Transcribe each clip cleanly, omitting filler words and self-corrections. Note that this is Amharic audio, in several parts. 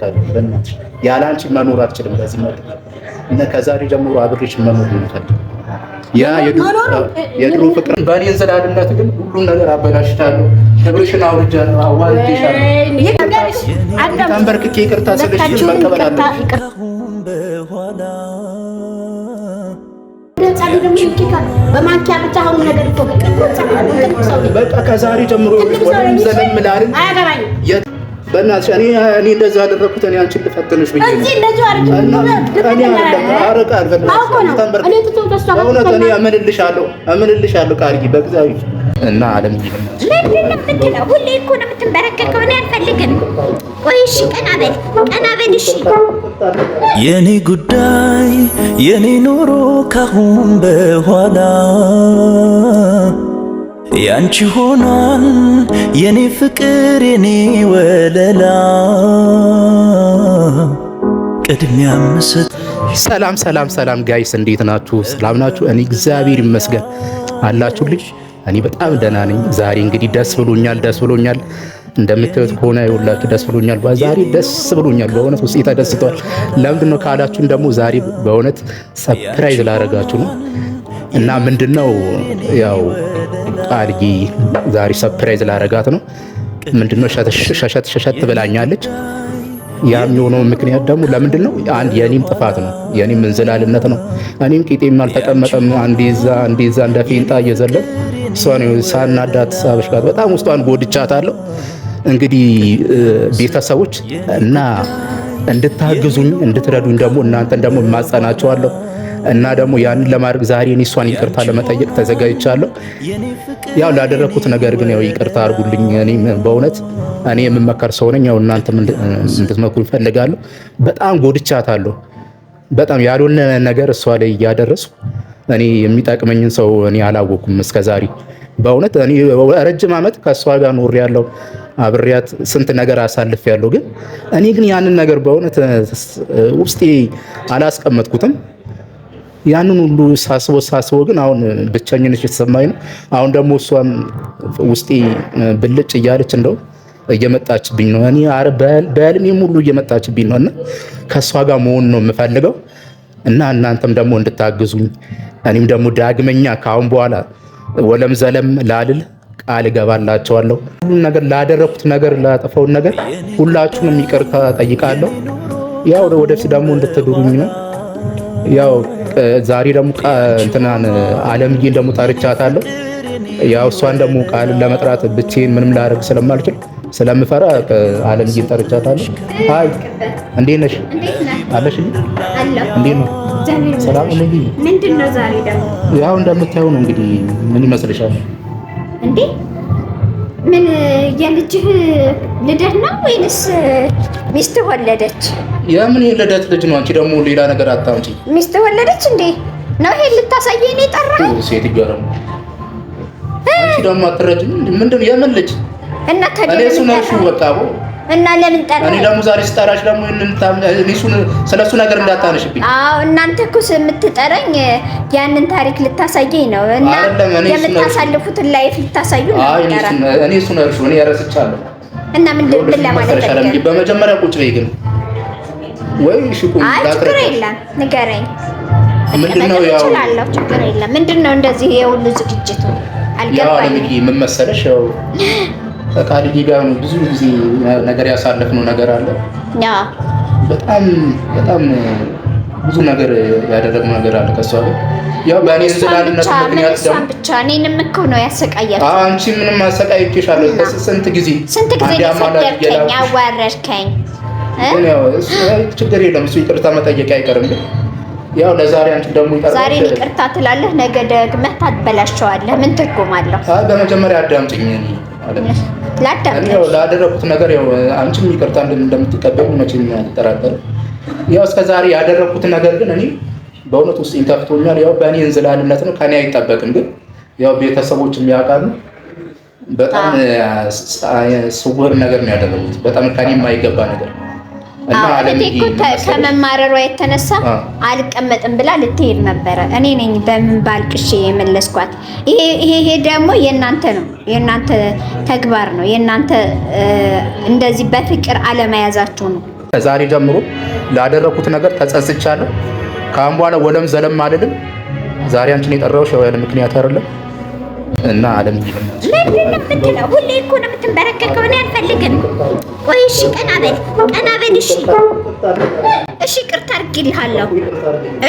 እናፍቃለሁ። በእናትሽ ያለ አንቺ መኖር አልችልም። በዚህ መልክ እና ከዛሬ ጀምሮ አብሬሽ መኖር የምፈልግ ያ የድሮ ፍቅር በእኔ እንዝላልነት ግን ሁሉን ነገር አበላሽታለሁ። ክብርሽን አውርጃለሁ፣ አዋርጄሻለሁ። ተንበርክኬ ይቅርታ ስልሽ መቀበል አለብሽ። በማንኪያ ብቻ አሁን ነገር በቃ ከዛሬ ጀምሮ ወደም ዘለም ላልን በእናትሽ እኔ እንደዛ ያደረኩት እኔ አንቺን ልፈትንሽ ብዬ ነው። እኔ እምልልሻለሁ ቃልዬ በእግዚአብሔር እና አለም ምንድነው? ሁሌ እኮ ነው የምትንበረከከው። እኔ አልፈልግም። ቆይ እሺ፣ ቀና በል እሺ። የኔ ጉዳይ የኔ ኑሮ ካሁን በኋላ ያንቺ ሆኗል የኔ ፍቅር የኔ ወለላ ቅድሚያ መስጠት። ሰላም ጋይስ፣ እንዴት ናችሁ? ሰላም ናችሁ? እኔ እግዚአብሔር ይመስገን አላችሁልኝ። እኔ በጣም ደህና ነኝ። ዛሬ እንግዲህ ደስ ብሎኛል። እንደምታዩት ከሆነ ይኸውላችሁ ደስ ብሎኛል። ዛሬ ደስ ብሎኛል በእውነት ውስጤ ተደስቷል። ለምንድን ነው ካላችሁን ደግሞ ዛሬ በእውነት ሰርፕራይዝ ላደርጋችሁ ነው እና ምንድነው ያው ቃልዬ ዛሬ ሰርፕራይዝ ላደርጋት ነው። ምንድነው ሸሸት ብላኛለች። ያም የሆነው ምክንያት ደግሞ ለምንድን ነው? አንድ የኔም ጥፋት ነው፣ የኔም እንዝላልነት ነው። እኔም ቂጤም አልተቀመጠም። አንዴ እዛ እንደ ፌንጣ እየዘለል እሷን ሳናዳት ሳበሽቃት በጣም ውስጧን ጎድቻታለሁ። እንግዲህ ቤተሰቦች እና እንድታግዙኝ እንድትረዱኝ ደግሞ እናንተን ደግሞ ማጸናቸዋለሁ እና ደግሞ ያንን ለማድረግ ዛሬ እኔ እሷን ይቅርታ ለመጠየቅ ተዘጋጅቻለሁ። ያው ላደረኩት ነገር ግን ያው ይቅርታ አድርጉልኝ። እኔ በእውነት እኔ የምመከር ሰው ነኝ። ያው እናንተም እንድትመክሩ ይፈልጋለሁ። በጣም ጎድቻታለሁ። በጣም ያልሆነ ነገር እሷ ላይ እያደረስኩ እኔ የሚጠቅመኝን ሰው እኔ አላወኩም እስከዛሬ። በእውነት እኔ ረጅም ዓመት ከእሷ ጋር ኖሬያለሁ፣ አብሬያት ስንት ነገር አሳልፌያለሁ። ግን እኔ ግን ያንን ነገር በእውነት ውስጤ አላስቀመጥኩትም። ያንን ሁሉ ሳስበው ግን አሁን ብቸኝነት የተሰማኝ ነው። አሁን ደግሞ እሷም ውስጤ ብልጭ እያለች እንደው እየመጣችብኝ ነው። እኔ በህልሜም ሁሉ እየመጣችብኝ ነው እና ከእሷ ጋር መሆን ነው የምፈልገው እና እናንተም ደግሞ እንድታግዙኝ እኔም ደግሞ ዳግመኛ ከአሁን በኋላ ወለም ዘለም ላልል ቃል እገባላቸዋለሁ። ሁሉን ነገር ላደረኩት ነገር ላጠፋውን ነገር ሁላችሁንም ይቅርታ ጠይቃለሁ። ያው ወደፊት ደግሞ እንድትድሩኝ ነው። ያው ዛሬ ደግሞ እንትናን አለምዬን ደግሞ ጠርቻታለሁ። ያው እሷን ደግሞ ቃልን ለመጥራት ብቻዬን ምንም ላደርግ ስለማልችል ስለምፈራ አለምዬን ጠርቻታለሁ። አይ እንዴት ነሽ? አለሽ? እንዴት ነው? ሰላም ነኝ። ምንድነው ዛሬ ደግሞ? ያው እንደምታዩ ነው እንግዲህ። ምን ይመስልሻል እንዴ? ምን የልጅህ ልደት ነው ወይንስ ሚስት ወለደች? የምን የልደት ልጅ ነው? አንቺ ደግሞ ሌላ ነገር አታምጪ። ሚስት ወለደች እንዴ? ነው ይሄን ልታሳየኝ ነው የጠራኸው? ሴት ይገርም። አንቺ ደግሞ አትረጅም። ምንድነው የምን ልጅ? እና ታዲያ እሱ ነው እሱ በቃ ቦ እና ለምን ጠራኸኝ? እኔ ደግሞ ዛሬ ስጠራሽ ደግሞ ስለሱ ነገር እንዳታነሽብኝ። አዎ እናንተ እኮ የምትጠራኝ ያንን ታሪክ ልታሳየኝ ነው እና የምታሳልፉትን ላይፍ ልታሳዩ ነው። እኔ እሱ ነው እኔ ያረስቻለሁ። እና ምን ለማለት ነው? በመጀመሪያ ቁጭ በይ ግን ወይ እሺ ቁጭ ችግር የለም ንገረኝ። ምንድነው ያው እችላለሁ፣ ችግር የለም። ምንድነው እንደዚህ የሁሉ ዝግጅቱ? አልገባኝም። ያው ምን መሰለሽ ያው ከቃልዬ ጋር ብዙ ጊዜ ነገር ያሳለፍነው ነገር አለ። በጣም ብዙ ነገር ያደረግነው ነገር አለ ከሷ ጋር። ያው በእኔ እንዝላልነት ምክንያት ደግሞ ብቻ እኔንም እኮ ነው ያሰቃያችሁ። አንቺ ምንም አሰቃይቼሻለሁ። ስንት ጊዜ ሰደብከኝ፣ አዋረድከኝ። ያው ችግር የለም እሱ ይቅርታ መጠየቅ አይቀርም። ያው ለዛሬ አንቺ ደግሞ ዛሬ ይቅርታ ትላለህ፣ ነገ ደግመህ ታበላሸዋለህ። ምን ትርጉም አለው? በመጀመሪያ አዳምጪኝ። ላደረኩት ነገር ያው አንቺም ይቅርታ እንደምትቀበሉ መቼም አልጠራጠርም። ያው እስከዛሬ ያደረኩት ነገር ግን እኔ በእውነት ውስጥ ይንተፍቶኛል። ያው በእኔ እንዝላልነት ነው፣ ከኔ አይጠበቅም። ግን ያው ቤተሰቦች የሚያውቃሉ። በጣም ስውር ነገር ነው ያደረጉት፣ በጣም ከኔ የማይገባ ነገር እና አለምዬ ከመማረሯ የተነሳ አልቀመጥም ብላ ልትሄድ ነበረ። እኔ ነኝ በምን ባልቅሼ የመለስኳት። ይሄ ደግሞ የእናንተ ነው፣ የእናንተ ተግባር ነው፣ የእናንተ እንደዚህ በፍቅር አለመያዛችሁ ነው። ከዛሬ ጀምሮ ላደረኩት ነገር ተጸጽቻለሁ። ከአሁን በኋላ ወለም ዘለም አይደለም። ዛሬ አንቺን የጠራሁሽ ያለ ምክንያት አይደለም እና አለም ምንድነው? ሁሌ እኮ ነው የምትንበረከከው። እኔ አልፈልግም። ቆይ እሺ፣ ቀና በል እሺ፣ እሺ፣ ይቅርታ አድርጌልሃለሁ።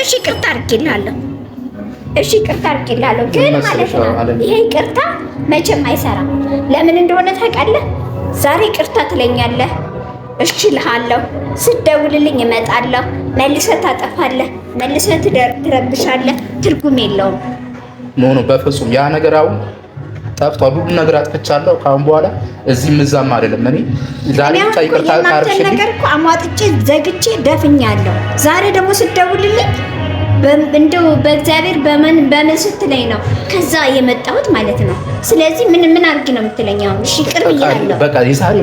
እሺ፣ ይቅርታ አድርጌልሃለሁ። እሺ፣ ይቅርታ አድርጌልሃለሁ። ግን ማለት ነው ይሄ ይቅርታ መቼም አይሰራም። ለምን እንደሆነ ታውቃለህ? ዛሬ ይቅርታ ትለኛለህ፣ እሺ እልሃለሁ። ስትደውልልኝ እመጣለሁ፣ መልሰህ ታጠፋለህ፣ መልሰህ ትረብሻለህ። ትርጉም የለውም። ኖ በፍጹም ያ ነገር አሁን ጠፍቷል። ሁሉ ነገር አጥፍቻለሁ። ካሁን በኋላ እዚህም እዛም አይደለም። እኔ ዛሬ ብቻ ይቅርታ ካርሽልኝ ነገር እኮ አሟጥጬ ዘግቼ ደፍኛለሁ። ዛሬ ደግሞ ስትደውልልኝ እንደው በእግዚአብሔር በምን ስትለኝ ነው ከዛ የመጣሁት ማለት ነው። ስለዚህ ምን አድርጊ ነው የምትለኝ? አሁን እሺ ቅር ብያለሁ። በቃ የዛሬ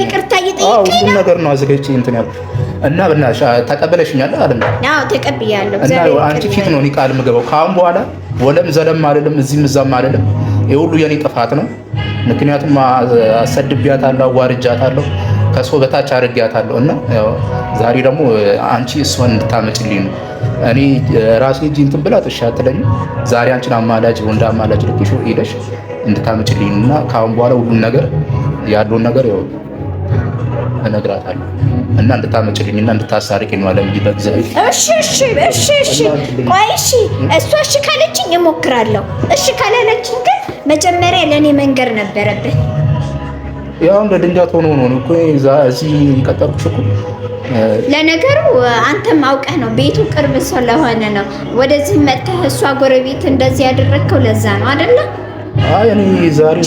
ይቅርታ እየጠየቀኝ ነው። ነገር ነው አዘጋጅቼ እንትን ያልኩት እና በእናትሽ ተቀበለሽኛል አይደል? አዎ ተቀብያለሁ። እና አንቺ ፊት ነው እኔ ቃል የምገባው። ካሁን በኋላ ወለም ዘለም አይደለም፣ እዚህም እዛም አይደለም። የሁሉ የኔ ጥፋት ነው። ምክንያቱም አሰድቢያታለሁ፣ አዋርጃታለሁ፣ ከሰው በታች አድርጊያታለሁ እና ዛሬ ደግሞ አንቺ እሷን እንድታመጭልኝ ነው። እኔ ራሴ እጅ እንትን ብላት እሺ አትለኝም። ዛሬ አንቺን አማላጅ ወንድ አማላጅ ልክሽ ሄደሽ እንድታመጭልኝ እና ካሁን በኋላ ሁሉን ነገር ያለውን ነገር ያው እነግራታለሁ እና እንድታመጭልኝና እንድታሳርቂኝ ነው አለም በእግዚአብሔር። እሺ ቆይ እሺ፣ እሷ እሺ ካለችኝ እሞክራለሁ። እሺ ካላለችኝ ግን መጀመሪያ ለእኔ መንገር ነበረብህ። ያው እንደ ድንጋት ሆኖ ነው እኮ እዚህ ቀጠርኩሽ እኮ። ለነገሩ አንተም አውቀህ ነው፣ ቤቱ ቅርብ ስለሆነ ነው ወደዚህ መጥተህ እሷ ጎረቤት እንደዚህ ያደረግከው ለዛ ነው አይደለ? አይ እኔ ዛሬ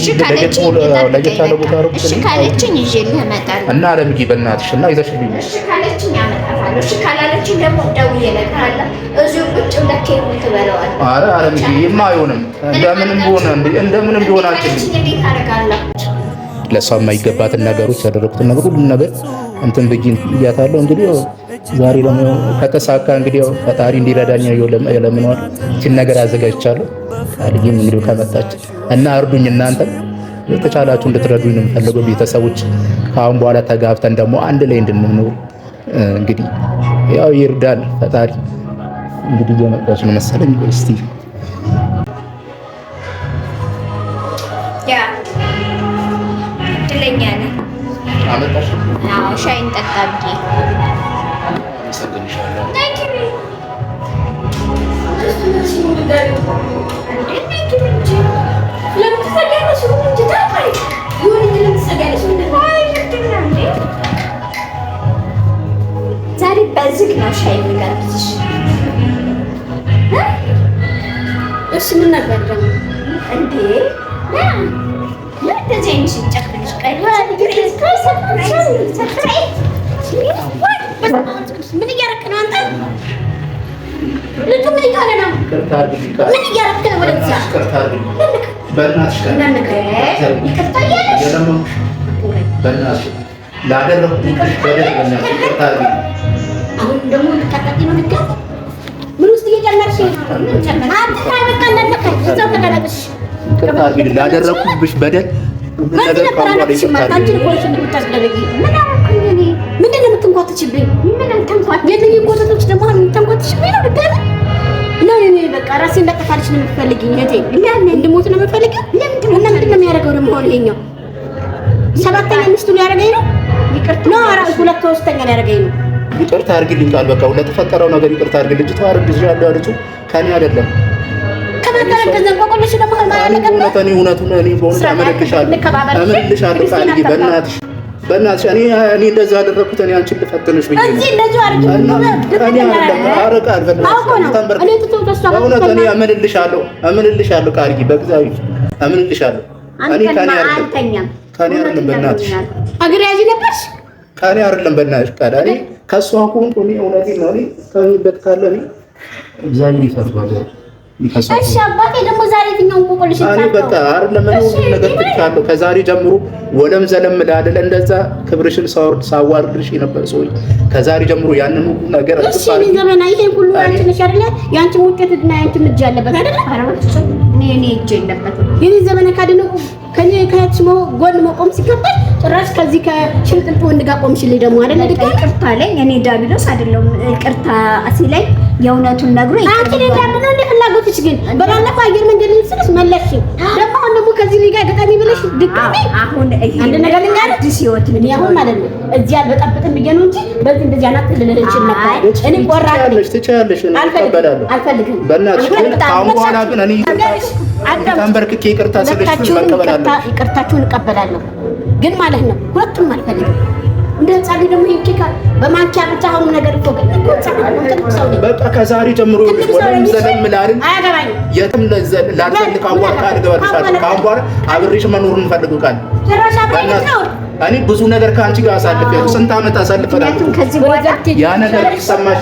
ለየቻለ ቦታ ነው። እሺ ካለችኝ ይዤልህ እመጣለሁ እና አለምዬ በእናትሽ እና ይዘሽልኝ። እሺ ካለችኝ አመጣታለሁ። እሺ ካላለችኝ ደግሞ ደውዬ እነግርሃለሁ። እዚሁ ቁጭ ብለህ ኬክ ትበለዋለህ። ኧረ አለምዬ የማይሆንም እንደምንም ቢሆን አንቺ እንዴት አደርጋለሁ? ለሷ የማይገባትን ነገሮች ያደረኩትን ነገር ሁሉም ነገር እንትን ብያታለሁ። እንግዲህ ዛሬ ደግሞ ከተሳካ እንግዲህ ፈጣሪ እንዲረዳኝ ለምንዋል እቺን ነገር አዘጋጅቻለሁ። ካልዬም እንግዲህ ከመጣች እና እርዱኝ። እናንተ የተቻላችሁ እንድትረዱኝ ነው የምፈልገው ቤተሰቦች። ከአሁን በኋላ ተጋብተን ደግሞ አንድ ላይ እንድንኖር እንግዲህ ያው ይርዳል ፈጣሪ። እንግዲህ እየመጣች ነው መሰለኝ። እስቲ ያ እድለኛ ነህ። አመጣሽ? አዎ ሻይን ጠጣ ብዬ ዛሬ በዝግ ነው ሻይ የሚጋብዝሽ። እሺ ምን ነበር ደግሞ እንዴ? እንደዚህ አይነት ሲጨፍልሽ ምን እያደረክ ነው አንተ? ልጁ ምን እያለ ነው? ምን እያደረክ ነው? ወደዚያ አሁን ደግሞ ልታጠቂ ነው? ልትገባ ምን ውስጥ እየጨመርሽ ነው? ላደረኩብሽ በደል ምንድን ነው የምትንኳትችብኝ? የትኝ ጎተቶች ደግሞ የምትንኳትችብኝ ነው? ልትገባ ነው? በቃ ራሴን እንዳጠፋልሽ ነው የምትፈልጊኝ? እንድሞት ነው የምትፈልጊው? እና ምንድን ነው የሚያደርገው ደግሞ አሁን ይሄኛው? ሰባተኛ ሚስቱ ሊያደርገኝ ነው? ሁለት ሶስተኛ ሊያደርገኝ ነው? ይቅርታ አድርግልኝ ቃል በቃ ለተፈጠረው ነገር ይቅርታ አድርግልኝ። ልጅቷ አርግዤሻለሁ ያለችው ከኔ አይደለም። ከማታረገዘን ቆቆልሽ ደግሞ እውነቱን እኔ በእውነት አመልክሻለሁ ቃልዬ በእናትሽ እኔ እንደዚህ ያደረኩት እኔ አንቺን ልፈትንሽ ብዬ ነው። እኔ እምልልሻለሁ ቃልዬ በእግዚአብሔር እምልልሻለሁ። እኔ ከኔ አይደለም በእናትሽ አገር ያዥ ነበርሽ ከኔ አይደለም በእናትሽ ቃል እኔ ከእሷ ሆንኩ እኔ እውነቴን ነው። እኔ ከሚበት ካለ እኔ እግዚአብሔር ይፈርዳል። እሺ አባቴ ደግሞ ዛሬ የትኛውን ቆቆልሽ እኔ በቃ አይደለም እኔ ነገር ትቻለሁ። ከዛሬ ጀምሮ ወለም ዘለም ላደለ እንደዛ ክብርሽን ሳዋርድሽ የነበር ሰው ከዛሬ ጀምሮ ያንን ሁሉ ነገር እሺ እኔ ዘመና ይሄ ሁሉ አንቺ ነሽ አይደለ? ያንቺ ውጤትና ያንቺ እጅ ያለበት አይደለ? እኔ እጅ የለበትም። የኔ ዘመና ካድነው ከኔ ከያች ጎን መቆም ሲገባል ጭራሽ ከዚህ ከሽንጥልጥ ወንድ ጋር ቆምሽልኝ ደግሞ አይደል? ይቅርታ አለኝ። እኔ ዳቢሎስ አይደለም ይቅርታ ሲለኝ የእውነቱን ነግሮኝ አንቺ ለዳብሎ እንደ ፍላጎትሽ ግን ባለፈው አየር መንገድ ልብስሽ መለሽ ደግሞ ከዚህ ልጅ ጋር ገጣሚ ብለሽ ድጋሚ አሁን አንድ ነገር ልንገርሽ አዲስ ህይወት እኔ አሁን ማለት ነው እዚህ አልበጣበጥም ብዬ ነው እንጂ በዚህ እንደዚህ አናት ልልልሽ ነበር። እኔ ቆራጥ ትችያለሽ አልፈልግም በእናትሽ ግን አሁን በኋላ ግን እኔ ተንበርክኬ ይቅርታ ስለሽ መቀበላለሁ። ይቅርታችሁን እቀበላለሁ ግን ማለት ነው ሁለቱም አልፈልግም። እንደ ጻሊ ደግሞ ይልካ በማንኪያ ብቻ አሁን ነገር እኮ ግን በቃ ከዛሬ ጀምሮ ወደም ዘለም ላልን አያገባኝም። የትም ላልፈልግ አዋቃ አድርገዋለሁ። ካሁን በኋላ አብሬሽ መኖርን ፈልጉ ቃል እኔ ብዙ ነገር ከአንቺ ጋር አሳልፌያለሁ። ስንት ዓመት አሳልፈናል። ከዚህ በኋላ ያ ነገር ሊሰማሽ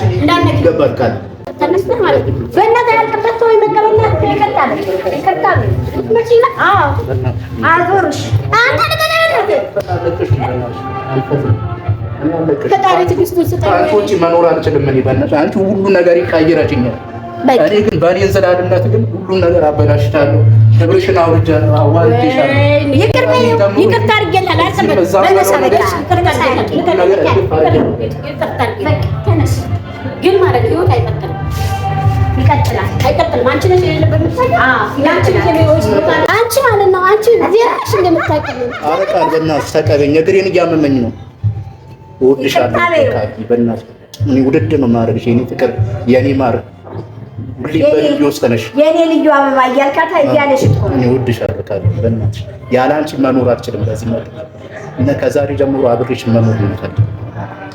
ይገባል ቃል ተነስተህ ማለት ነው በእናትህ ያልከበት ወይ መቀበልና ይከታል መጪና አዞርሽ አንተ ከታሪ ትግስቱን ስጠኝ። አንቺ መኖር አልችልም። እኔ በእናትሽ አንቺ ሁሉ ነገር ይቀየራችኛል። እኔ ግን በእኔ እንዝላልነት ግን ሁሉ ነገር አበላሽታለሁ። ክብርሽን አውርጃለሁ፣ አዋርጄሻለሁ። ይቅርታ አድርጌልሃለሁ። ግን ማለት ህይወት አይቀጥልም። አይቀጥልም። አንቺ ነሽ የሌለበት አንቺ ማለት ነው። አንቺ ዜራሽ እንደምታውቂው አረቃል። በእናትሽ ተቀበኝ። እግሬን እያመመኝ ነው። እወድሻለሁ። ተቃቂ በእናትሽ እኔ ውድድ ነው የማደርግሽ የኔ ፍቅር የኔ ማር ሁሌ በልዩ ውስጥ ነሽ የኔ ልዩ አበባ እያልካታ እያለሽ እኮ እኔ እወድሻለሁ። በእናትሽ ያለ አንቺ መኖር አልችልም። በዚህ መልኩ እና ከዛሬ ጀምሮ አብሬሽ መኖር ነው የምፈልገው።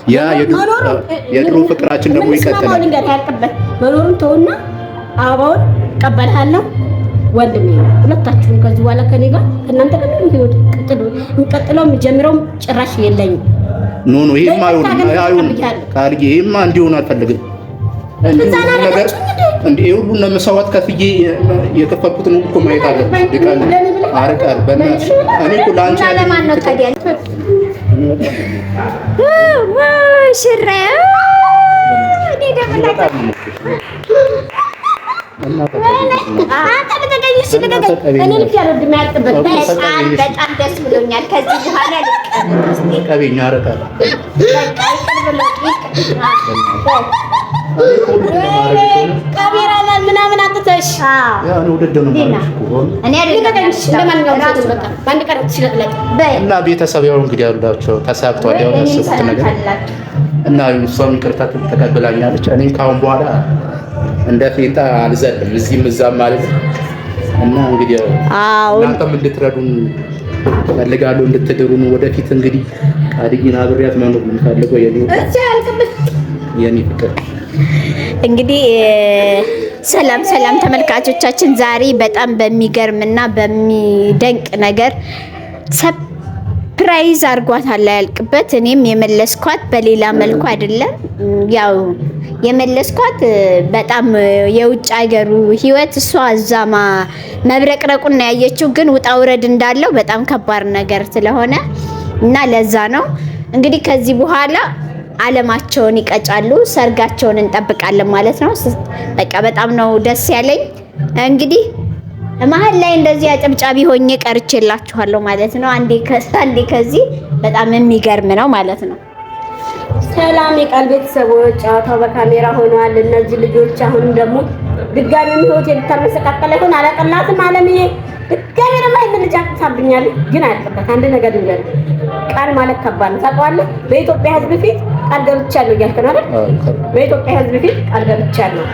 ያ የድሮ ፍቅራችን ደግሞ ይቀጥላል። መኖሩን ተውና አበባውን እቀበልሃለሁ ወንድሜ። ሁለታችሁም ከዚህ በኋላ ከኔ ጋር ከእናንተ ጋር ህይወት እንቀጥለው የምጀምረው ጭራሽ የለኝም። ኖ ይሄማ አይሆንም ቃልዬ፣ ይሄማ እንዲሆን አልፈልግም። እንዴ ሁሉን ለመስዋዕት ከፍዬ የከፈልኩትን እኮ ማየት አለብሽ። ይቃል አረቃል በእናትሽ እኔ እኮ ላንቺ ለማን ነው ታዲያ ሽራ እኔ ደግሞ በጣም ደስ ብሎኛል። ከዚህ በኋላ ልቀበኝ አረቃል ካሜራማን ምናምን አጥተሽ ያን ውድድ ነው እና ቤተሰብ ያው እንግዲህ ያሉላቸው ተሳክቷል። ያው ያሰቡት ነገር እና እሷም ይቅርታ ተቀብላኛለች። እኔም ካሁን በኋላ እንደ ፌንጣ አልዘልም እዚህም እዛም ማለት ነው። እና እንግዲህ እናንተም እንድትረዱን ፈልጋለሁ፣ እንድትድሩን ወደፊት እንግዲህ ቃልዬን አብሬያት መኖር የምፈልገው የኔ ፍቅር። እንግዲህ ሰላም ተመልካቾቻችን፣ ዛሬ በጣም በሚገርምና በሚደንቅ ነገር ሰርፕራይዝ አርጓታል ያልቅበት። እኔም የመለስኳት በሌላ መልኩ አይደለም። ያው የመለስኳት በጣም የውጭ ሀገሩ ህይወት እሷ እዛማ መብረቅረቁን ያየችው፣ ግን ውጣ ውረድ እንዳለው በጣም ከባድ ነገር ስለሆነ እና ለዛ ነው እንግዲህ ከዚህ በኋላ አለማቸውን ይቀጫሉ፣ ሰርጋቸውን እንጠብቃለን ማለት ነው። በቃ በጣም ነው ደስ ያለኝ። እንግዲህ መሀል ላይ እንደዚህ አጨብጫቢ ሆኜ ቀርቼላችኋለሁ ማለት ነው። አንዴ ከዚህ በጣም የሚገርም ነው ማለት ነው። ሰላም የቃል ቤተሰቦች፣ ጨዋታው በካሜራ ሆኗል። እነዚህ ልጆች አሁንም ደግሞ ድጋሚ ህይወት የምታመሰቃቀለ ይሆን አላቀላትም። አለምዬ ድጋሚ ደግሞ ልጅ አጥታብኛል። ግን አያልቅበት አንድ ነገር ይላል። ቃል ማለት ከባድ ነው ታውቀዋለህ። በኢትዮጵያ ህዝብ ፊት ቃል ገብቻለሁ እያልክ ነው አይደል? በኢትዮጵያ ህዝብ ፊት ቃል ገብቻለሁ